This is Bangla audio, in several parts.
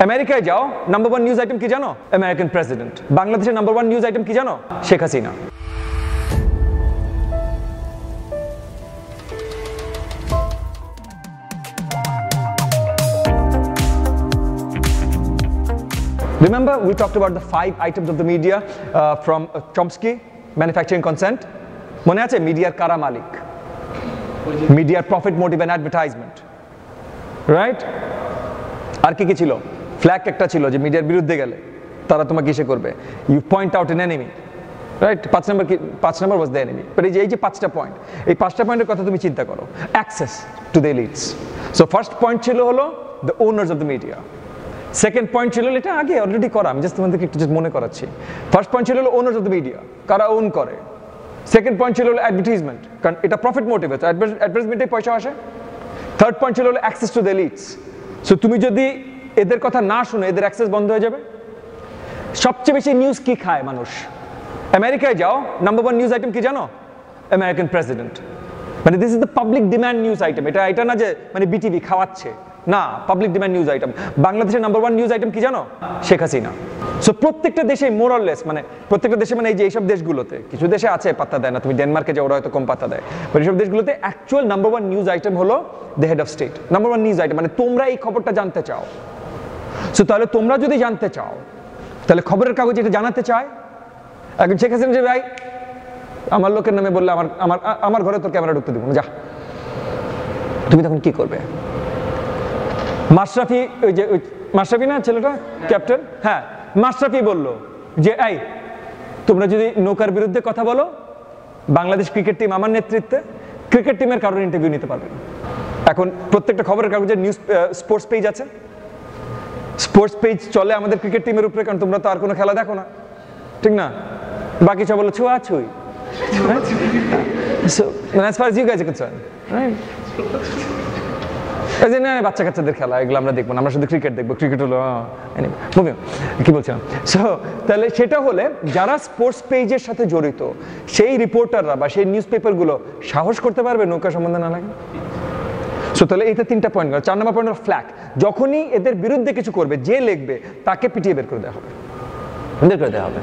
আমেরিকায় যাও, নাম্বার 1 নিউজ আইটেম কি জানো? American president. বাংলাদেশের নাম্বার 1 নিউজ আইটেম কি জানো? Sheikh Hasina. Remember, we talked about the 5 items of the media from Chomsky, manufacturing consent. মনে আছে? মিডিয়ার কারা মালিক, মিডিয়ার profit motive and advertisement, right? আর কি কি ছিল? ফ্ল্যাগ একটা ছিল যে মিডিয়ার বিরুদ্ধে গেলে তারা তোমাকে কিসে করবে, you point out an enemy, right? 5 number was the enemy. But এই যে 5টা পয়েন্ট, এই 5টা পয়েন্টের কথা তুমি চিন্তা করো। Access to the elites. So first point ছিল হলো the owners of the media. Second point ছিল, এটা আগে অলরেডি করা, আমি জাস্ট তোমাদেরকে একটু জাস্ট মনে করাচ্ছি। ফার্স্ট পয়েন্ট ছিল ওনার্স অফ দ্য মিডিয়া, কারা ওন করে। সেকেন্ড পয়েন্ট ছিল অ্যাডভার্টাইজমেন্ট, কারণ এটা প্রফিট মোটিভ, অ্যাডভার্টাইজমেন্টে পয়সা আসে। থার্ড পয়েন্ট ছিল access to the elites. So তুমি যদি এদের কথা না শুনে, এদের অ্যাক্সেস বন্ধ হয়ে যাবে। সবচেয়ে বেশি নিউজ কি খায় মানুষ? আমেরিকায় যাও, নাম্বার 1 নিউজ আইটেম কি জানো? American president. মানে this is the public demand news item. এটা না যে মানে বিটিভি খাওয়াচ্ছে, না, পাবলিক ডিমান্ড নিউজ আইটেম। বাংলাদেশের নাম্বার 1 নিউজ আইটেম কি জানো? শেখ হাসিনা। সো প্রত্যেকটা দেশে মোরলেস, মানে প্রত্যেকটা দেশে, মানে এই যে এইসব দেশগুলোতে, কিছু দেশে আছে পাত্তা দেয় না, তুমি ডেনমার্কে যাও, ওরা হয়তো কম পাত্তা দেয়, বাট এইসব দেশগুলোতে অ্যাকচুয়াল নাম্বার 1 নিউজ আইটেম হলো the head of state. Number 1 news item, মানে তোমরা এই খবরটা জানতে চাও। সো তাহলে তোমরা যদি জানতে চাও, তাহলে খবরের কাগজ এটা জানাতে চায়। এখন শেখ হাসিনা যে ভাই আমার লোকের নামে বললে আমার ঘরে তোর ক্যামেরা ঢুকতে দিব না, যা, তুমি তখন কি করবে? মাশরাফি, ওই যে মাশরাফি না ছেলেটা, ক্যাপ্টেন, হ্যাঁ, মাশরাফি বলল যে এই তোমরা যদি নৌকার বিরুদ্ধে কথা বলো, বাংলাদেশ ক্রিকেট টিম আমার নেতৃত্বে, ক্রিকেট টিমের কারোর ইন্টারভিউ নিতে পারবে না। এখন প্রত্যেকটা খবরের কাগজের নিউজ স্পোর্টস পেজ আছে, স্পোর্টস পেজ চলে আমাদের ক্রিকেট টিমের উপরে, কারণ তোমরা তো আর কোনো খেলা দেখো না, ঠিক না? বাকি সব বলো ছোঁয়াছুঁই। So as far as you guys are concerned, right? না, বাচ্চা কাচ্চাদের খেলা এগুলো আমরা দেখবো না, আমরা শুধু ক্রিকেট দেখবো। ক্রিকেট হলো কি বলছিলাম। সো তাহলে সেটা হলে যারা স্পোর্টস পেজের সাথে জড়িত, সেই রিপোর্টাররা বা সেই নিউজ পেপারগুলো সাহস করতে পারবে নৌকা সম্বন্ধে না লাগে। সো তাহলে এইটা 3টা পয়েন্ট। 4 নম্বর পয়েন্ট হলো ফ্ল্যাগ। যখনই এদের বিরুদ্ধে কিছু করবে, যে লিখবে তাকে পিটিয়ে বের করে দেওয়া হবে, বের করে দেওয়া হবে।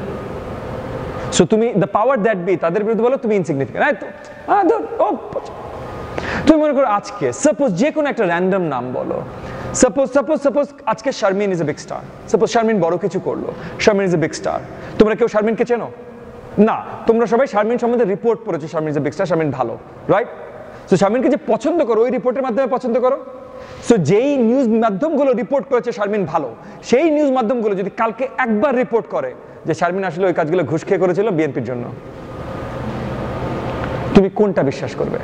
সো তুমি দ্য পাওয়ার দ্যাট বি, তাদের বিরুদ্ধে বলো তুমি ইনসিগনিফিকেন্ট। তুমি মনে করো আজকে সাপোজ যে কোনো একটা র্যান্ডম নাম বলো, সাপোজ আজকে Sharmin is a big star, suppose Sharmin বড় কিছু করলো, Sharmin is a big star. তোমরা কেউ শারমিনকে চেনো? না, তোমরা সবাই শারমিন সম্বন্ধে রিপোর্ট পড়েছো, Sharmin is a big star, Sharmin ভালো, রাইট? সো শারমিনকে যে পছন্দ করো, ওই রিপোর্টের মাধ্যমে পছন্দ করো। সো যেই নিউজ মাধ্যমগুলো রিপোর্ট করেছে শারমিন ভালো, সেই নিউজ মাধ্যমগুলো যদি কালকে একবার রিপোর্ট করে যে শারমিন আসলে ওই কাজগুলো ঘুষ খেয়ে করেছিল বিএনপির জন্য, তুমি কোনটা বিশ্বাস করবে?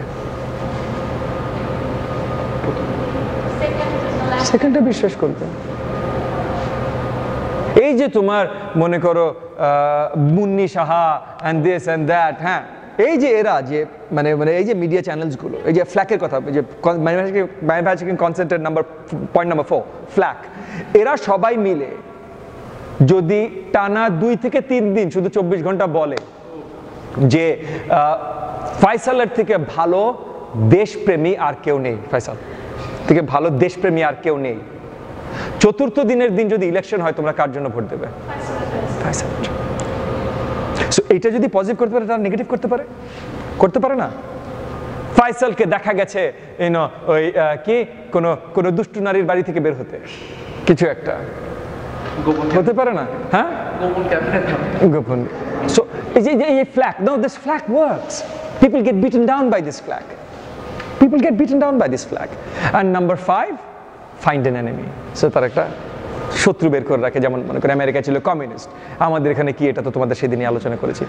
সেকেন্ডটা বিশ্বাস করবে। এই যে তোমার মনে করো Munni Saha and this and that, হ্যাঁ, এই যে এরা যে মানে এই যে মিডিয়া চ্যানেলসগুলো, এই যে ফ্ল্যাকের কথা, এই যে ম্যানুফ্যাকচারিং কনসেন্টের পয়েন্ট নাম্বার 4 ফ্ল্যাক, এরা সবাই মিলে যদি টানা 2 থেকে 3 দিন শুধু 24 ঘন্টা বলে যে ফয়সালের থেকে ভালো দেশপ্রেমী আর কেউ নেই, ফয়সাল থেকে ভালো দেশপ্রেমী আর কেউ নেই, চতুর্থ দিনের দিন যদি ইলেকশন হয়, তোমরা কার জন্য ভোট দেবে? ফয়সাল। সো এটা যদি পজিটিভ করতে পারে, তারা নেগেটিভ করতে পারে না। ফয়সালকে দেখা গেছে ওই কি কোন দুষ্ট নারীর বাড়ি থেকে বের হতে, কিছু একটা হতে পারে না, হ্যাঁ, গোপন। সো এই flag, no, this flag works. People get beaten down by this flag. People get beaten down by this flag. And number 5, find an enemy. So তার একটা শত্রু বের করে রাখে, যেমন মনে করে আমেরিকা ছিল কমিউনিস্ট, আমাদের এখানে কি, এটা তো তোমাদের সেদিনই আলোচনা করেছি।